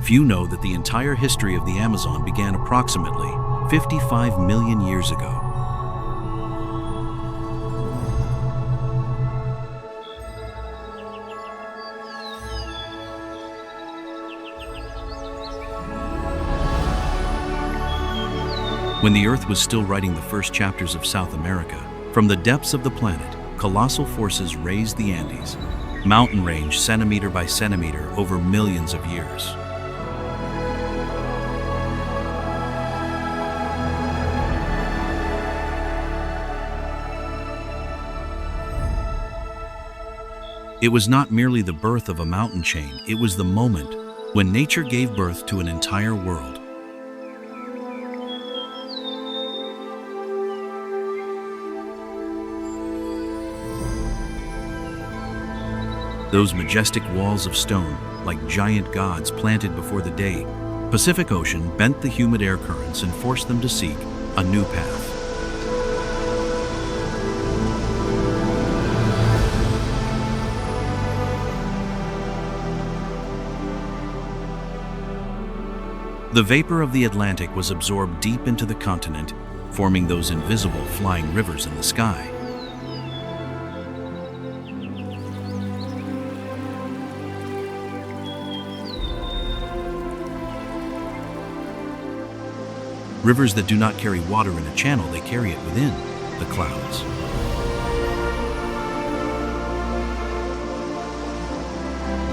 Few know that the entire history of the Amazon began approximately 55 million years ago. When the Earth was still writing the first chapters of South America, from the depths of the planet, colossal forces raised the Andes, mountain range centimeter by centimeter over millions of years. It was not merely the birth of a mountain chain, it was the moment when nature gave birth to an entire world. Those majestic walls of stone, like giant gods planted before the day, Pacific Ocean bent the humid air currents and forced them to seek a new path. The vapor of the Atlantic was absorbed deep into the continent, forming those invisible flying rivers in the sky. Rivers that do not carry water in a channel, they carry it within the clouds.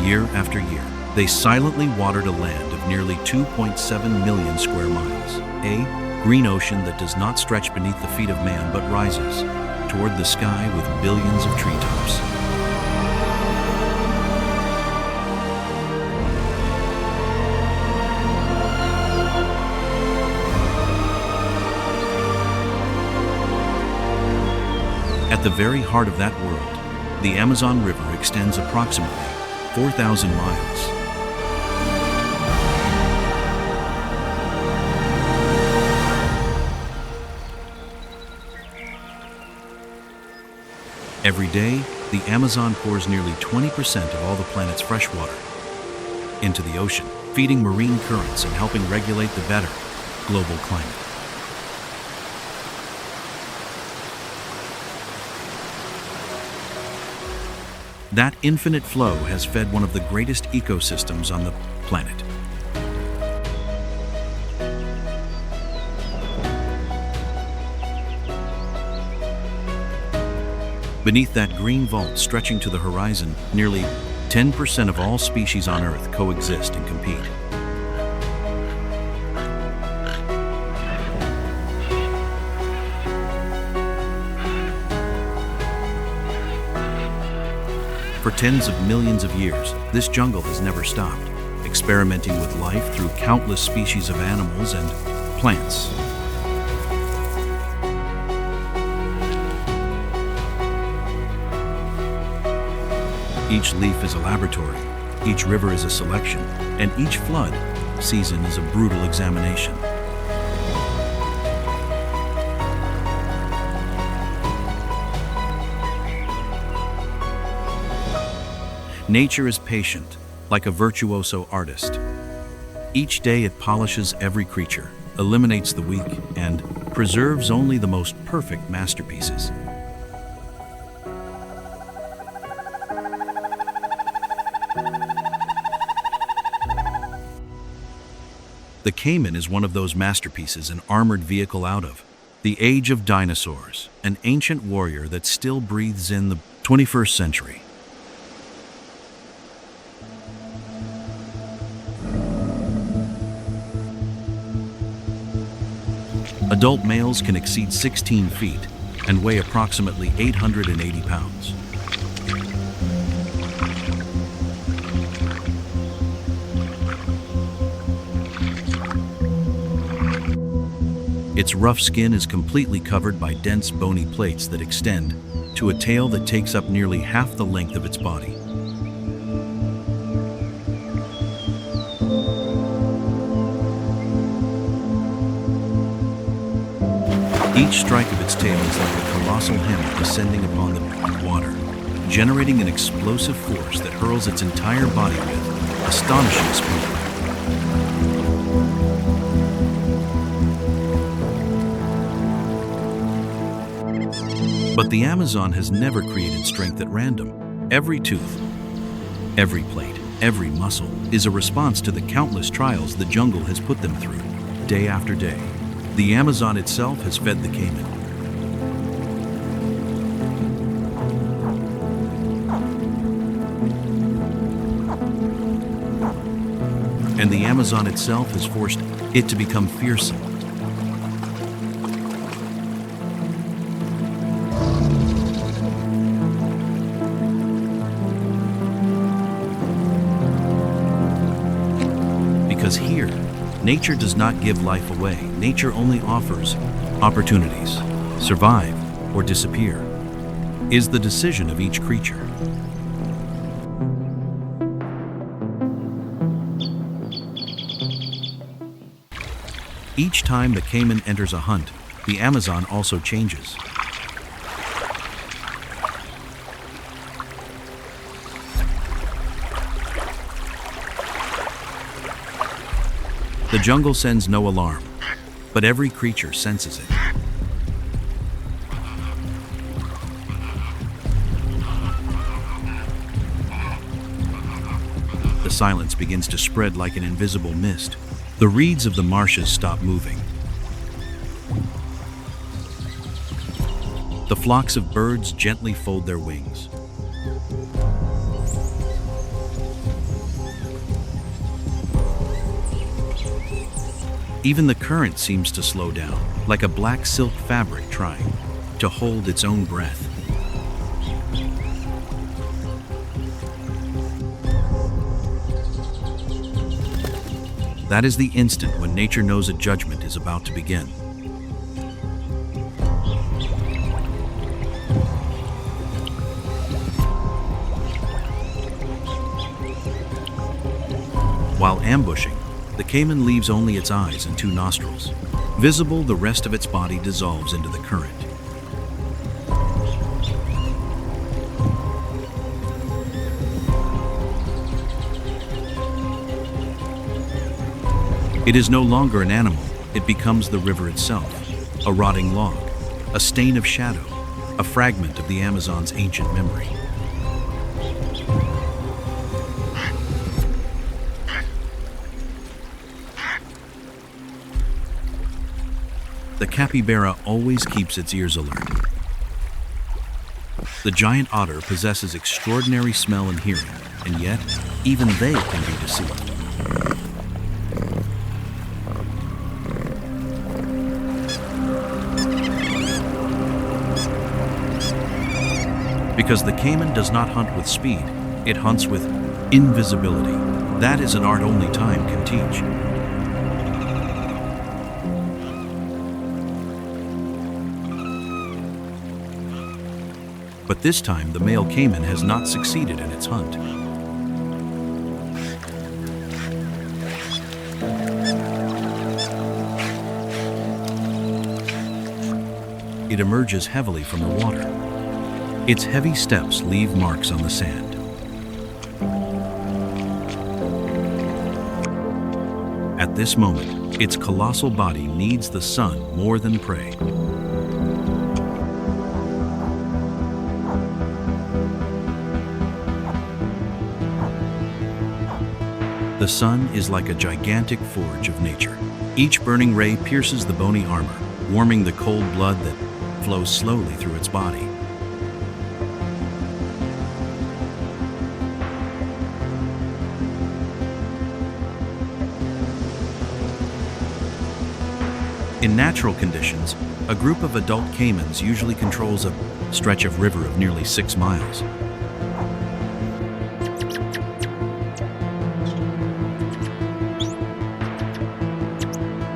Year after year, they silently watered a land of nearly 2.7 million square miles, a green ocean that does not stretch beneath the feet of man but rises toward the sky with billions of treetops. At the very heart of that world, the Amazon River extends approximately 4,000 miles. Every day, the Amazon pours nearly 20% of all the planet's fresh water into the ocean, feeding marine currents and helping regulate the better global climate. That infinite flow has fed one of the greatest ecosystems on the planet. Beneath that green vault stretching to the horizon, nearly 10% of all species on Earth coexist and compete. For tens of millions of years, this jungle has never stopped, experimenting with life through countless species of animals and plants. Each leaf is a laboratory, each river is a selection, and each flood season is a brutal examination. Nature is patient, like a virtuoso artist. Each day it polishes every creature, eliminates the weak, and preserves only the most perfect masterpieces. The Caiman is one of those masterpieces an armored vehicle out of the age of dinosaurs, an ancient warrior that still breathes in the 21st century. Adult males can exceed 16 feet and weigh approximately 880 pounds. Its rough skin is completely covered by dense bony plates that extend to a tail that takes up nearly half the length of its body. Each strike of its tail is like a colossal hammer descending upon the water, generating an explosive force that hurls its entire body with astonishing speed. But the Amazon has never created strength at random. Every tooth, every plate, every muscle is a response to the countless trials the jungle has put them through, day after day. The Amazon itself has fed the Caiman. And the Amazon itself has forced it to become fearsome. Because here, nature does not give life away. Nature only offers opportunities. Survive or disappear is the decision of each creature. Each time the Caiman enters a hunt, the Amazon also changes. The jungle sends no alarm, but every creature senses it. The silence begins to spread like an invisible mist. The reeds of the marshes stop moving. The flocks of birds gently fold their wings. Even the current seems to slow down, like a black silk fabric trying to hold its own breath. That is the instant when nature knows a judgment is about to begin. While ambushing, the Caiman leaves only its eyes and two nostrils. Visible, the rest of its body dissolves into the current. It is no longer an animal, it becomes the river itself, a rotting log, a stain of shadow, a fragment of the Amazon's ancient memory. The capybara always keeps its ears alert. The giant otter possesses extraordinary smell and hearing, and yet, even they can be deceived. Because the Caiman does not hunt with speed, it hunts with invisibility. That is an art only time can teach. But this time, the male Caiman has not succeeded in its hunt. It emerges heavily from the water. Its heavy steps leave marks on the sand. At this moment, its colossal body needs the sun more than prey. The sun is like a gigantic forge of nature. Each burning ray pierces the bony armor, warming the cold blood that flows slowly through its body. In natural conditions, a group of adult caimans usually controls a stretch of river of nearly 6 miles.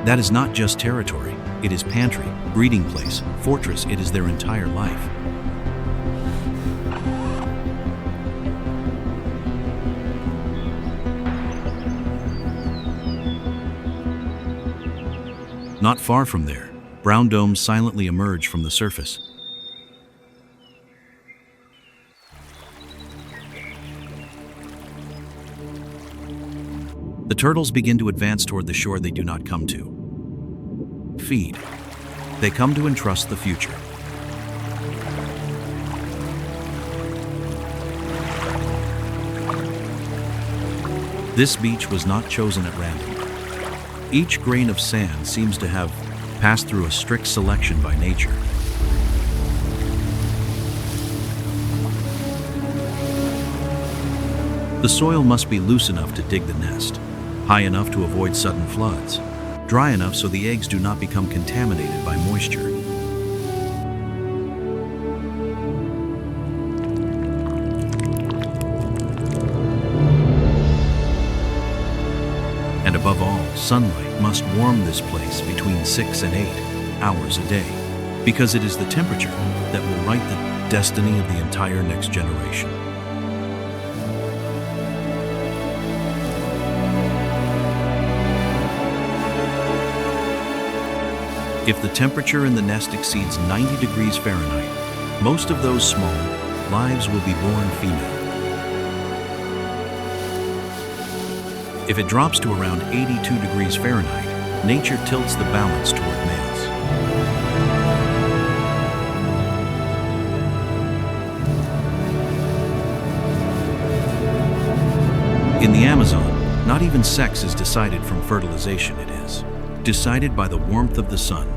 That is not just territory, it is pantry, breeding place, fortress, it is their entire life. Not far from there, brown domes silently emerge from the surface. The turtles begin to advance toward the shore they do not come to feed. They come to entrust the future. This beach was not chosen at random. Each grain of sand seems to have passed through a strict selection by nature. The soil must be loose enough to dig the nest, high enough to avoid sudden floods, dry enough so the eggs do not become contaminated by moisture. And above all, sunlight must warm this place between 6 and 8 hours a day, because it is the temperature that will write the destiny of the entire next generation. If the temperature in the nest exceeds 90 degrees Fahrenheit, most of those small lives will be born female. If it drops to around 82 degrees Fahrenheit, nature tilts the balance toward males. In the Amazon, not even sex is decided from fertilization, it is decided by the warmth of the sun.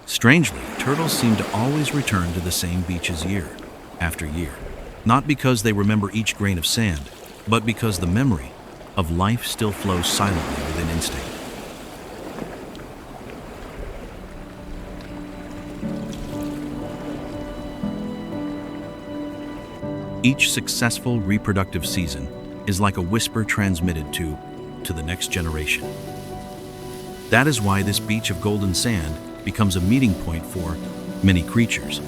Strangely, turtles seem to always return to the same beaches year after year, not because they remember each grain of sand, but because the memory of life still flows silently within instinct. Each successful reproductive season is like a whisper transmitted to the next generation. That is why this beach of golden sand becomes a meeting point for many creatures.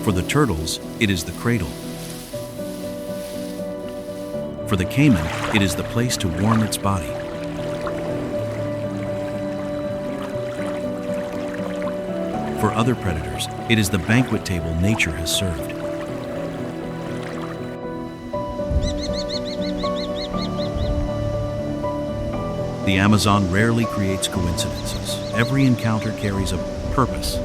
For the turtles, it is the cradle. For the caiman, it is the place to warm its body. For other predators, it is the banquet table nature has served. The Amazon rarely creates coincidences. Every encounter carries a purpose.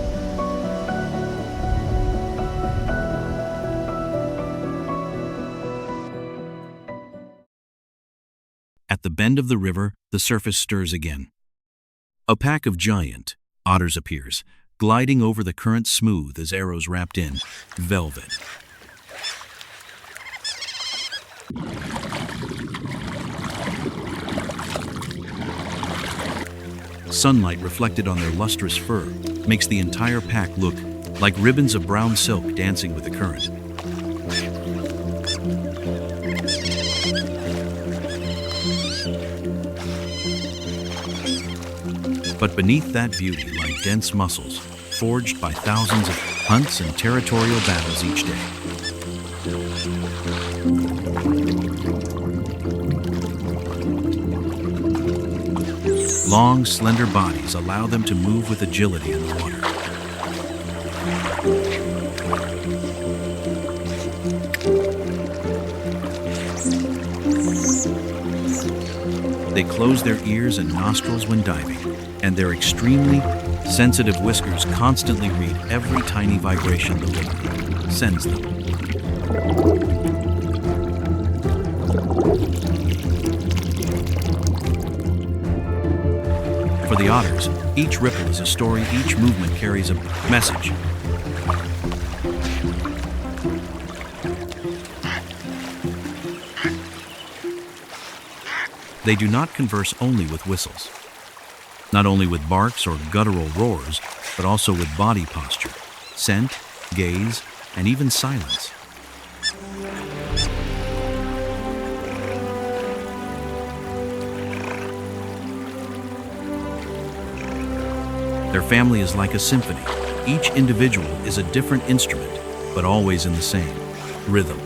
At the bend of the river, the surface stirs again. A pack of giant otters appears, gliding over the current smooth as arrows wrapped in velvet. Sunlight reflected on their lustrous fur makes the entire pack look like ribbons of brown silk dancing with the current. But beneath that beauty lie dense muscles, forged by thousands of hunts and territorial battles each day. Long, slender bodies allow them to move with agility in the water. They close their ears and nostrils when diving, and their extremely sensitive whiskers constantly read every tiny vibration the river sends them. For the otters, each ripple is a story, each movement carries a message. They do not converse only with whistles, not only with barks or guttural roars, but also with body posture, scent, gaze, and even silence. Their family is like a symphony. Each individual is a different instrument, but always in the same rhythm.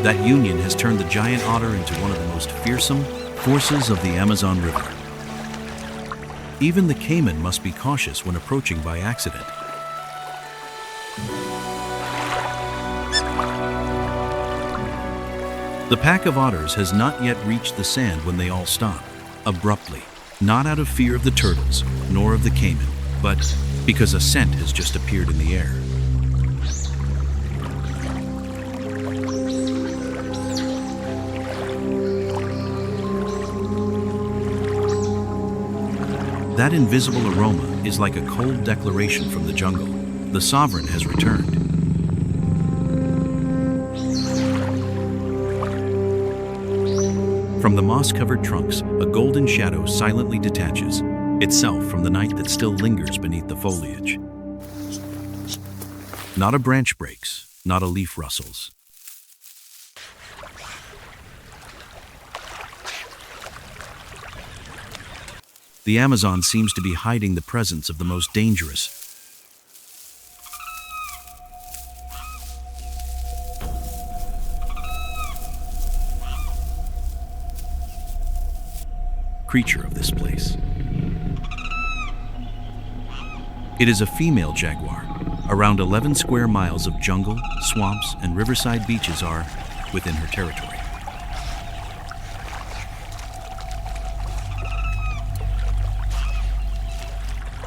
That union has turned the giant otter into one of the most fearsome, Forces of the Amazon River. Even the caiman must be cautious when approaching by accident. The pack of otters has not yet reached the sand when they all stop, abruptly, not out of fear of the turtles, nor of the caiman, but because a scent has just appeared in the air. That invisible aroma is like a cold declaration from the jungle. The sovereign has returned. From the moss-covered trunks, a golden shadow silently detaches, itself from the night that still lingers beneath the foliage. Not a branch breaks, not a leaf rustles. The Amazon seems to be hiding the presence of the most dangerous creature of this place. It is a female jaguar. Around 11 square miles of jungle, swamps, and riverside beaches are within her territory.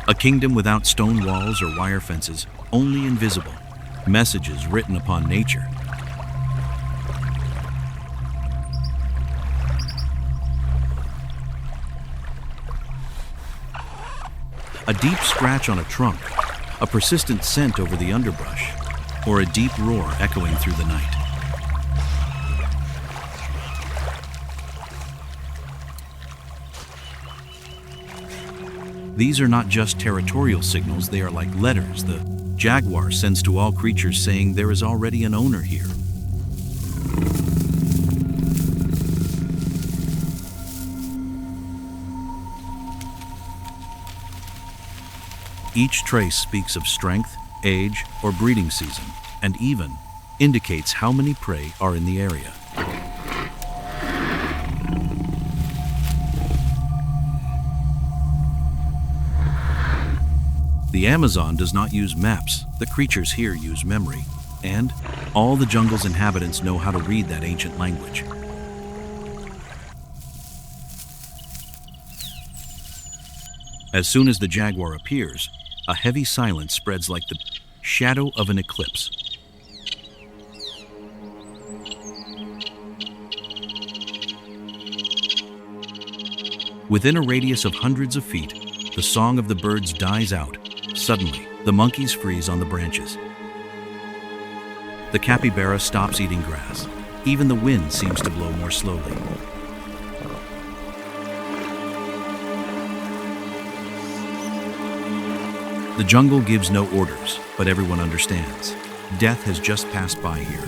A kingdom without stone walls or wire fences, only invisible messages written upon nature. A deep scratch on a trunk, a persistent scent over the underbrush, or a deep roar echoing through the night. These are not just territorial signals, they are like letters the jaguar sends to all creatures saying there is already an owner here. Each trace speaks of strength, age, or breeding season, and even indicates how many prey are in the area. The Amazon does not use maps. The creatures here use memory, and all the jungle's inhabitants know how to read that ancient language. As soon as the jaguar appears, a heavy silence spreads like the shadow of an eclipse. Within a radius of hundreds of feet, the song of the birds dies out. Suddenly, the monkeys freeze on the branches. The capybara stops eating grass. Even the wind seems to blow more slowly. The jungle gives no orders, but everyone understands. Death has just passed by here.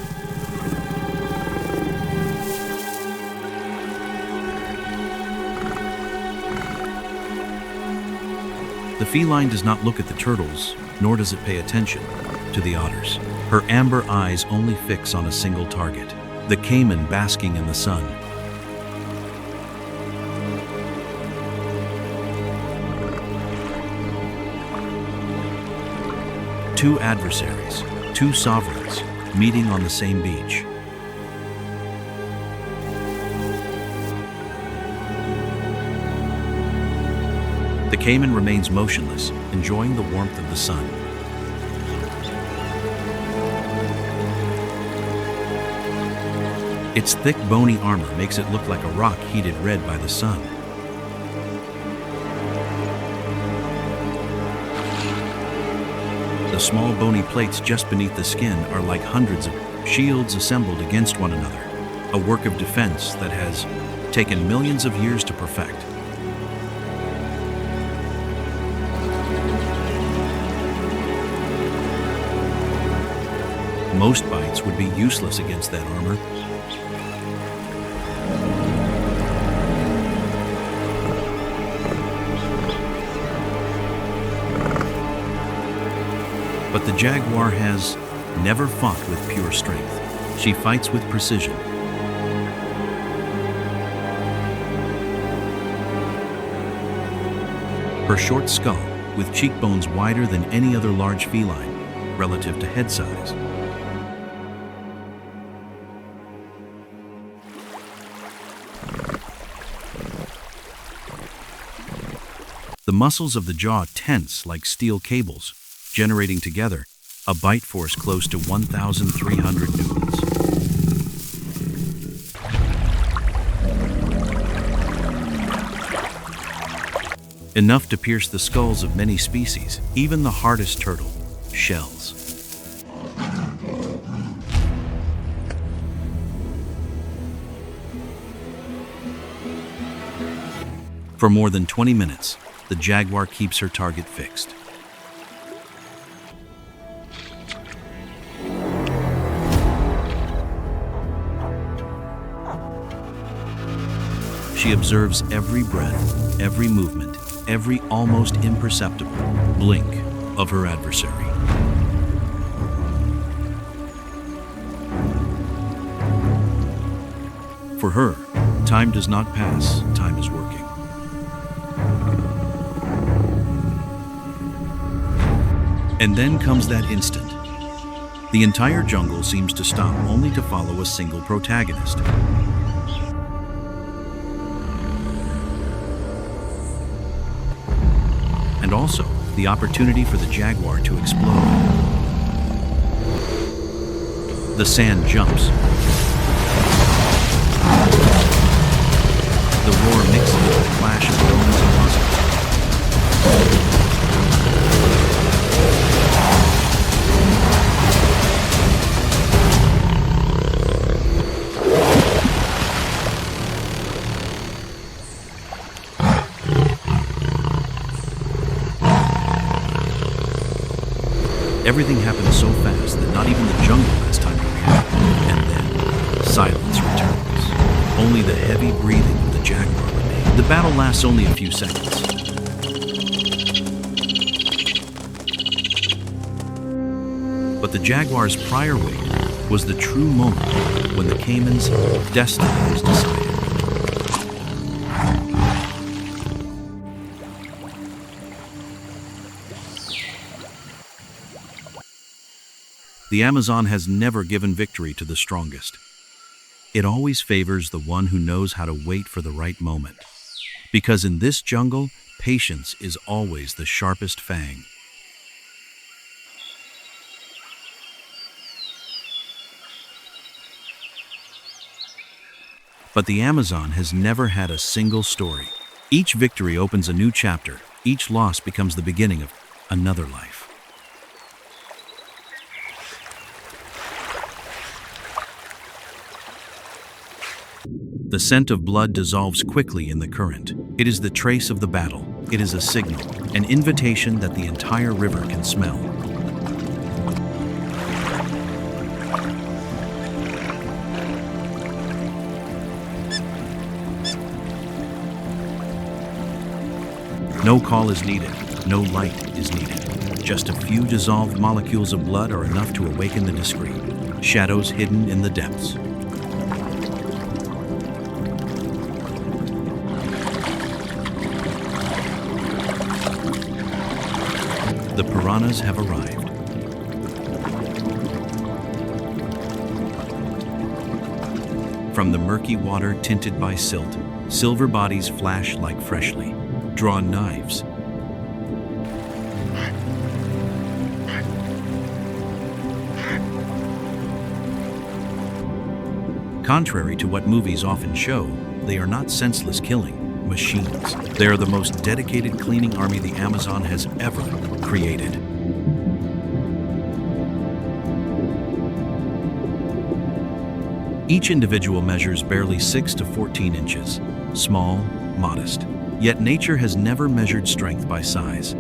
The feline does not look at the turtles, nor does it pay attention to the otters. Her amber eyes only fix on a single target, the caiman basking in the sun. Two adversaries, two sovereigns, meeting on the same beach. The caiman remains motionless, enjoying the warmth of the sun. Its thick, bony armor makes it look like a rock heated red by the sun. The small bony plates just beneath the skin are like hundreds of shields assembled against one another, a work of defense that has taken millions of years to perfect. Most bites would be useless against that armor. But the jaguar has never fought with pure strength. She fights with precision. Her short skull, with cheekbones wider than any other large feline, relative to head size. The muscles of the jaw tense like steel cables, generating together a bite force close to 1,300 newtons. Enough to pierce the skulls of many species, even the hardest turtle, shells. For more than 20 minutes, the jaguar keeps her target fixed. She observes every breath, every movement, every almost imperceptible blink of her adversary. For her, time does not pass, time is working. And then comes that instant. The entire jungle seems to stop only to follow a single protagonist. And also, the opportunity for the jaguar to explode. The sand jumps. The roar mixes with the flash of bones and muzzles. Everything happens so fast that not even the jungle has time to react. And then, silence returns. Only the heavy breathing of the jaguar remains. The battle lasts only a few seconds. But the jaguar's prior wait was the true moment when the Caiman's destiny was decided. The Amazon has never given victory to the strongest. It always favors the one who knows how to wait for the right moment. Because in this jungle, patience is always the sharpest fang. But the Amazon has never had a single story. Each victory opens a new chapter. Each loss becomes the beginning of another life. The scent of blood dissolves quickly in the current. It is the trace of the battle. It is a signal, an invitation that the entire river can smell. No call is needed, no light is needed. Just a few dissolved molecules of blood are enough to awaken the discreet, shadows hidden in the depths. The piranhas have arrived. From the murky water tinted by silt, silver bodies flash like freshly drawn knives. Contrary to what movies often show, they are not senseless killing machines. They are the most dedicated cleaning army the Amazon has ever created. Each individual measures barely 6 to 14 inches, small, modest. Yet nature has never measured strength by size.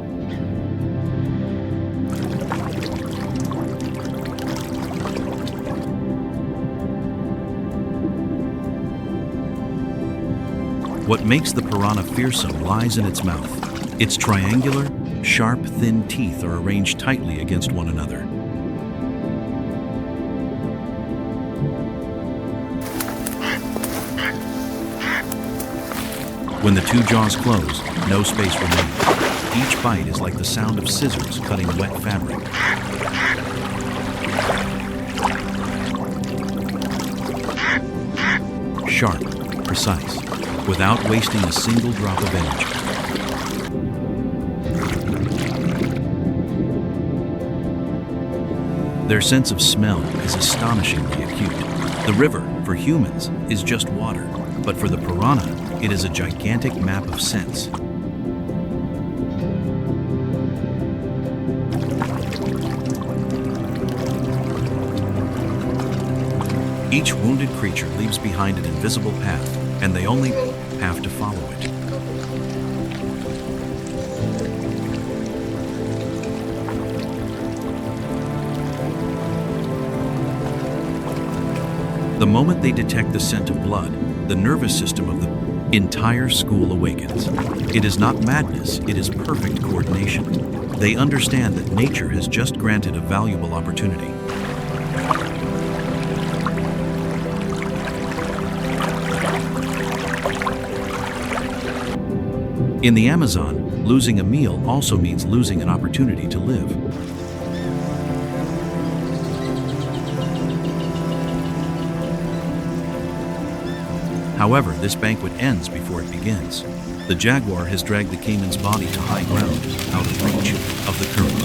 What makes the piranha fearsome lies in its mouth. Its triangular, sharp, thin teeth are arranged tightly against one another. When the two jaws close, no space remains. Each bite is like the sound of scissors cutting wet fabric. Sharp, precise, without wasting a single drop of energy. Their sense of smell is astonishingly acute. The river, for humans, is just water, but for the piranha, it is a gigantic map of scents. Each wounded creature leaves behind an invisible path, and they only have to follow it. The moment they detect the scent of blood, the nervous system of the entire school awakens. It is not madness, it is perfect coordination. They understand that nature has just granted a valuable opportunity. In the Amazon, losing a meal also means losing an opportunity to live. However, this banquet ends before it begins. The jaguar has dragged the caiman's body to high ground, out of reach of the current.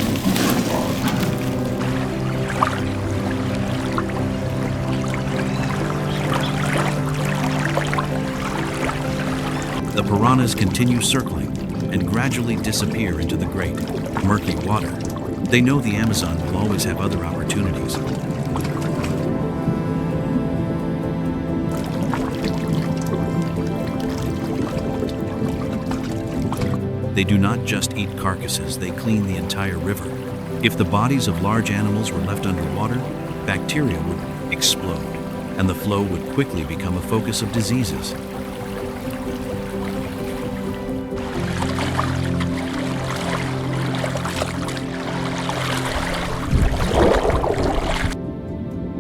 The piranhas continue circling and gradually disappear into the great, murky water. They know the Amazon will always have other opportunities. They do not just eat carcasses, they clean the entire river. If the bodies of large animals were left underwater, bacteria would explode, and the flow would quickly become a focus of diseases.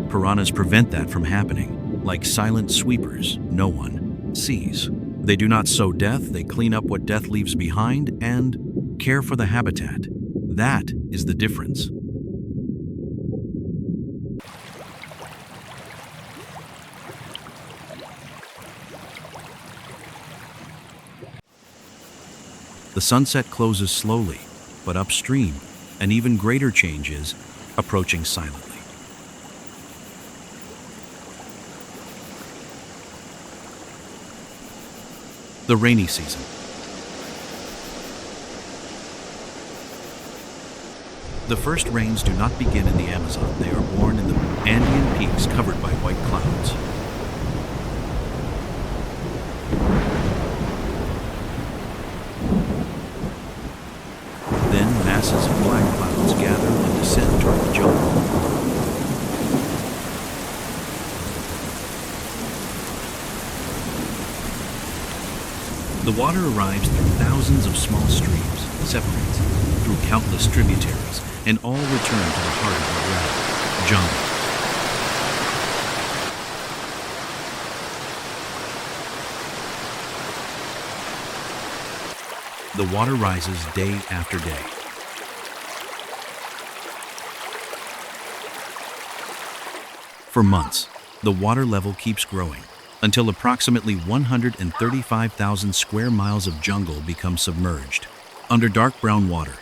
Piranhas prevent that from happening, like silent sweepers no one sees. They do not sow death, they clean up what death leaves behind and care for the habitat. That is the difference. The sunset closes slowly, but upstream, an even greater change is approaching silently. The rainy season. The first rains do not begin in the Amazon. They are born in the Andean peaks covered by white clouds. Then masses of black clouds gather and descend toward the jungle. The water arrives through thousands of small streams, separates through countless tributaries, and all return to the heart of the red jungle. The water rises day after day. For months, the water level keeps growing, until approximately 135,000 square miles of jungle become submerged, under dark brown water.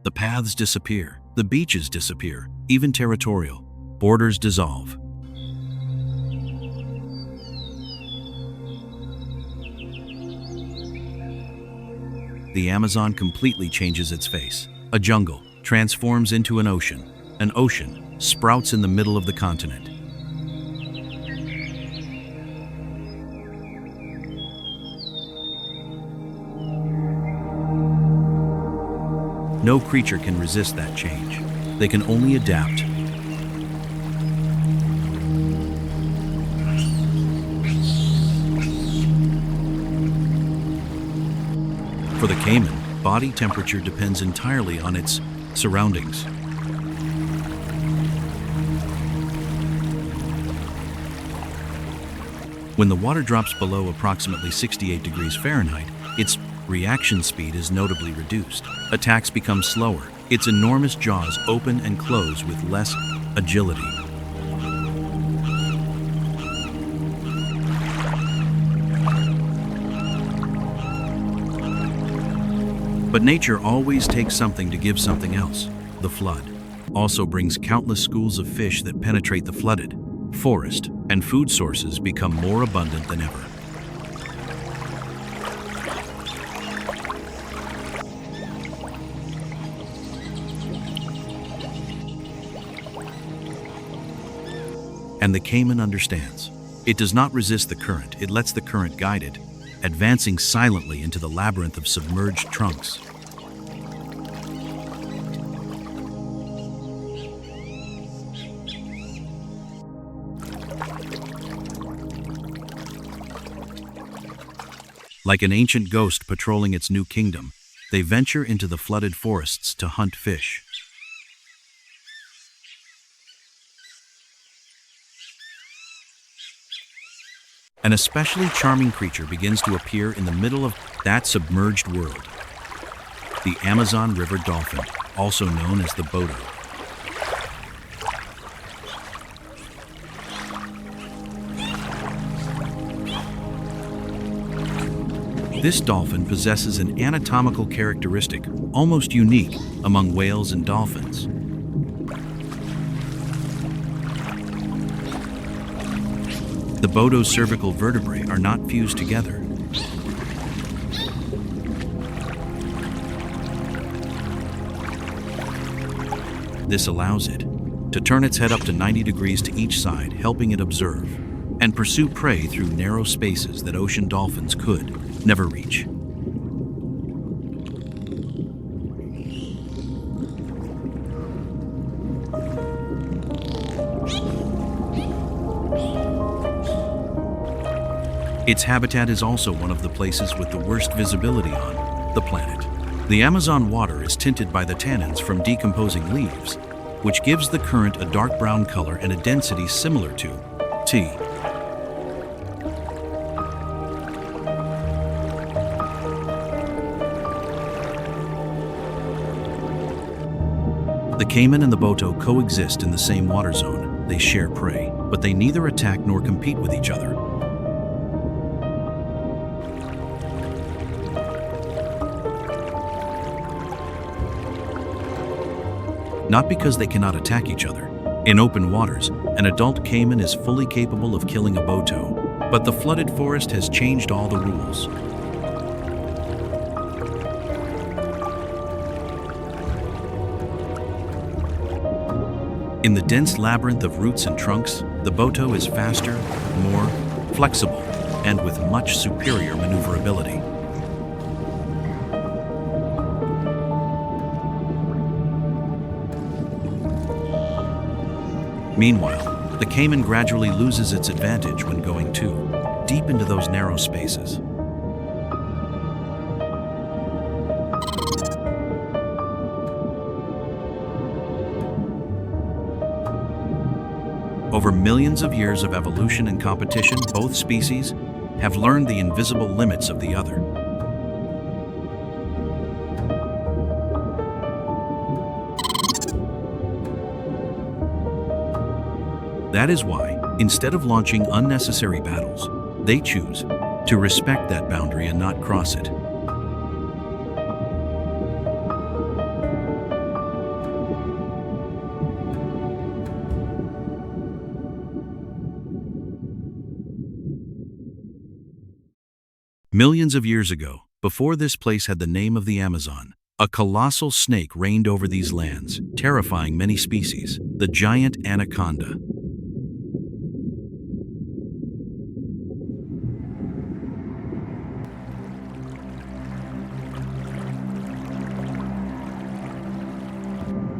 The paths disappear, the beaches disappear, even territorial borders dissolve. The Amazon completely changes its face. A jungle transforms into an ocean sprouts in the middle of the continent. No creature can resist that change. They can only adapt. For the caiman, body temperature depends entirely on its surroundings. When the water drops below approximately 68 degrees Fahrenheit, its reaction speed is notably reduced. Attacks become slower. Its enormous jaws open and close with less agility. But nature always takes something to give something else. The flood also brings countless schools of fish that penetrate the flooded forest, and food sources become more abundant than ever. And the caiman understands. It does not resist the current, it lets the current guide it, advancing silently into the labyrinth of submerged trunks. Like an ancient ghost patrolling its new kingdom, they venture into the flooded forests to hunt fish. An especially charming creature begins to appear in the middle of that submerged world. The Amazon River dolphin, also known as the boto. This dolphin possesses an anatomical characteristic almost unique among whales and dolphins. The boto's cervical vertebrae are not fused together. This allows it to turn its head up to 90 degrees to each side, helping it observe and pursue prey through narrow spaces that ocean dolphins could never reach. Its habitat is also one of the places with the worst visibility on the planet. The Amazon water is tinted by the tannins from decomposing leaves, which gives the current a dark brown color and a density similar to tea. The caiman and the boto coexist in the same water zone. They share prey, but they neither attack nor compete with each other. Not because they cannot attack each other. In open waters, an adult caiman is fully capable of killing a boto, but the flooded forest has changed all the rules. In the dense labyrinth of roots and trunks, the boto is faster, more flexible, and with much superior maneuverability. Meanwhile, the caiman gradually loses its advantage when going too deep into those narrow spaces. Over millions of years of evolution and competition, both species have learned the invisible limits of the other. That is why, instead of launching unnecessary battles, they choose to respect that boundary and not cross it. Millions of years ago, before this place had the name of the Amazon, a colossal snake reigned over these lands, terrifying many species, the giant Anaconda.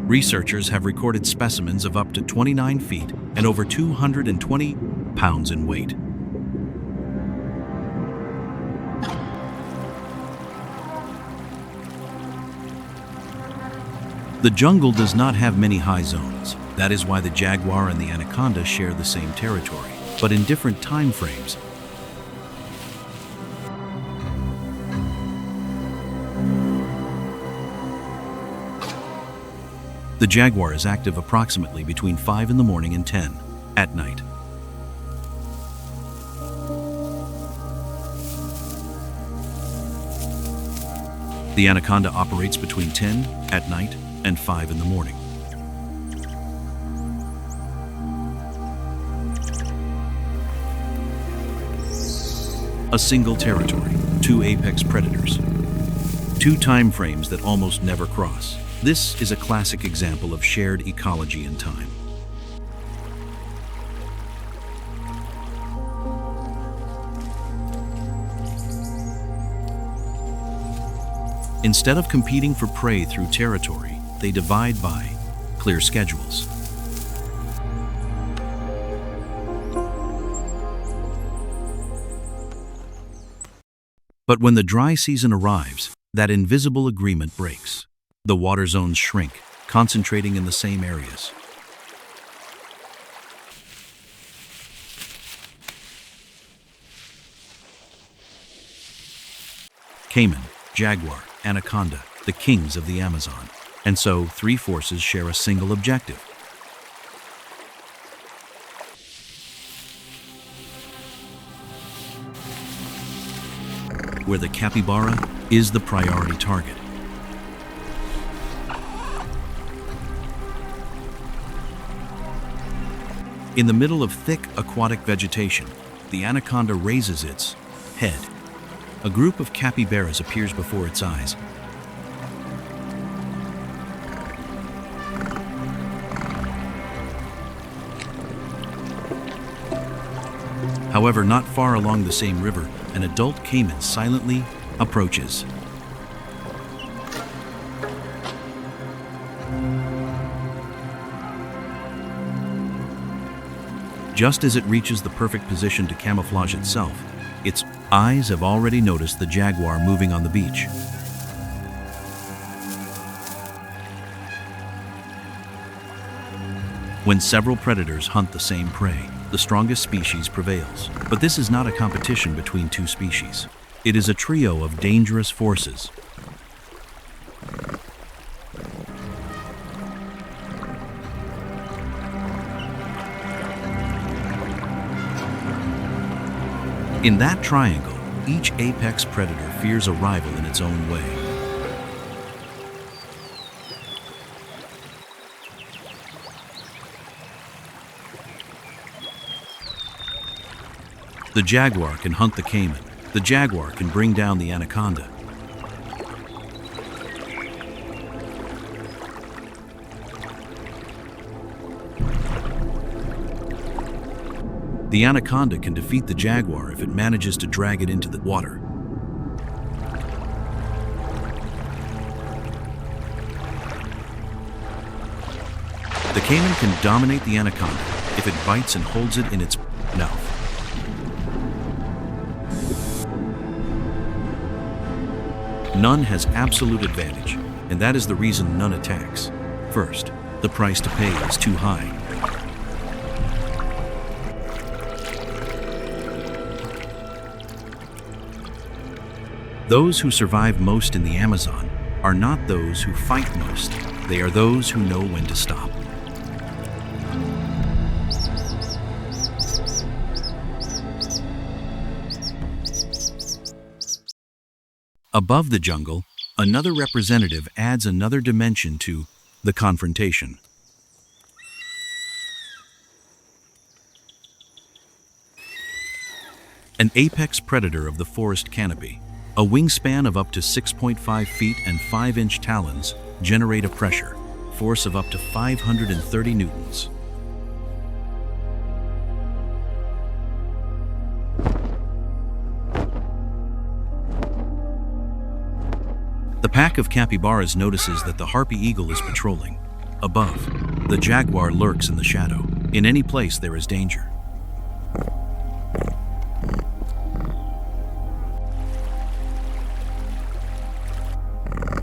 Researchers have recorded specimens of up to 29 feet and over 220 pounds in weight. The jungle does not have many high zones. That is why the jaguar and the anaconda share the same territory, but in different time frames The jaguar is active approximately between 5 in the morning and 10 at night. The anaconda operates between 10 at night and 5 in the morning. A single territory, 2 apex predators. 2 time frames that almost never cross. This is a classic example of shared ecology and time. Instead of competing for prey through territory, they divide by clear schedules. But when the dry season arrives, that invisible agreement breaks. The water zones shrink, concentrating in the same areas. Caiman, Jaguar, Anaconda, the kings of the Amazon. And so, 3 forces share a single objective. Where the capybara is the priority target. In the middle of thick aquatic vegetation, the anaconda raises its head. A group of capybaras appears before its eyes. However, not far along the same river, an adult caiman silently approaches. Just as it reaches the perfect position to camouflage itself, its eyes have already noticed the jaguar moving on the beach. When several predators hunt the same prey, the strongest species prevails. But this is not a competition between 2 species. It is a trio of dangerous forces. In that triangle, each apex predator fears a rival in its own way. The jaguar can hunt the caiman. The jaguar can bring down the anaconda. The anaconda can defeat the jaguar if it manages to drag it into the water. The caiman can dominate the anaconda if it bites and holds it in its mouth. None has absolute advantage, and that is the reason none attacks. First, the price to pay is too high. Those who survive most in the Amazon are not those who fight most. They are those who know when to stop. Above the jungle, another representative adds another dimension to the confrontation. An apex predator of the forest canopy. A wingspan of up to 6.5 feet and 5-inch talons generate a pressure, force of up to 530 newtons. The pack of capybaras notices that the harpy eagle is patrolling. Above, the jaguar lurks in the shadow. In any place there is danger.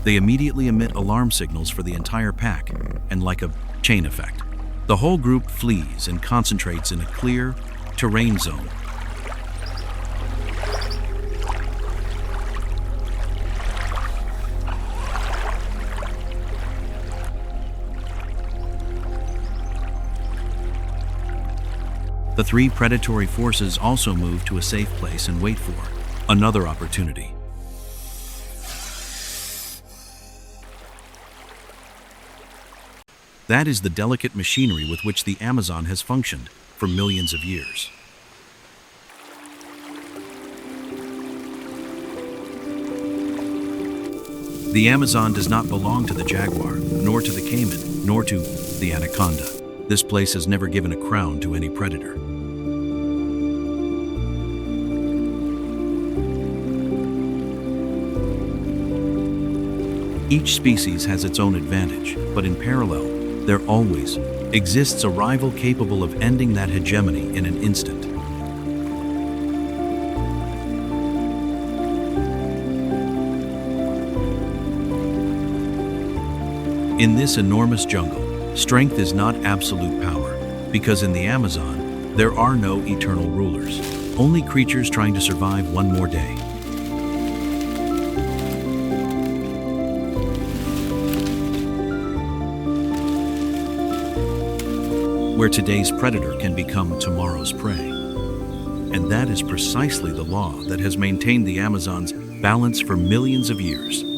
They immediately emit alarm signals for the entire pack, and like a chain effect, the whole group flees and concentrates in a clear terrain zone. The three predatory forces also move to a safe place and wait for another opportunity. That is the delicate machinery with which the Amazon has functioned for millions of years. The Amazon does not belong to the jaguar, nor to the caiman, nor to the anaconda. This place has never given a crown to any predator. Each species has its own advantage, but in parallel, there always exists a rival capable of ending that hegemony in an instant. In this enormous jungle, strength is not absolute power, because in the Amazon, there are no eternal rulers, only creatures trying to survive one more day. Where today's predator can become tomorrow's prey. And that is precisely the law that has maintained the Amazon's balance for millions of years.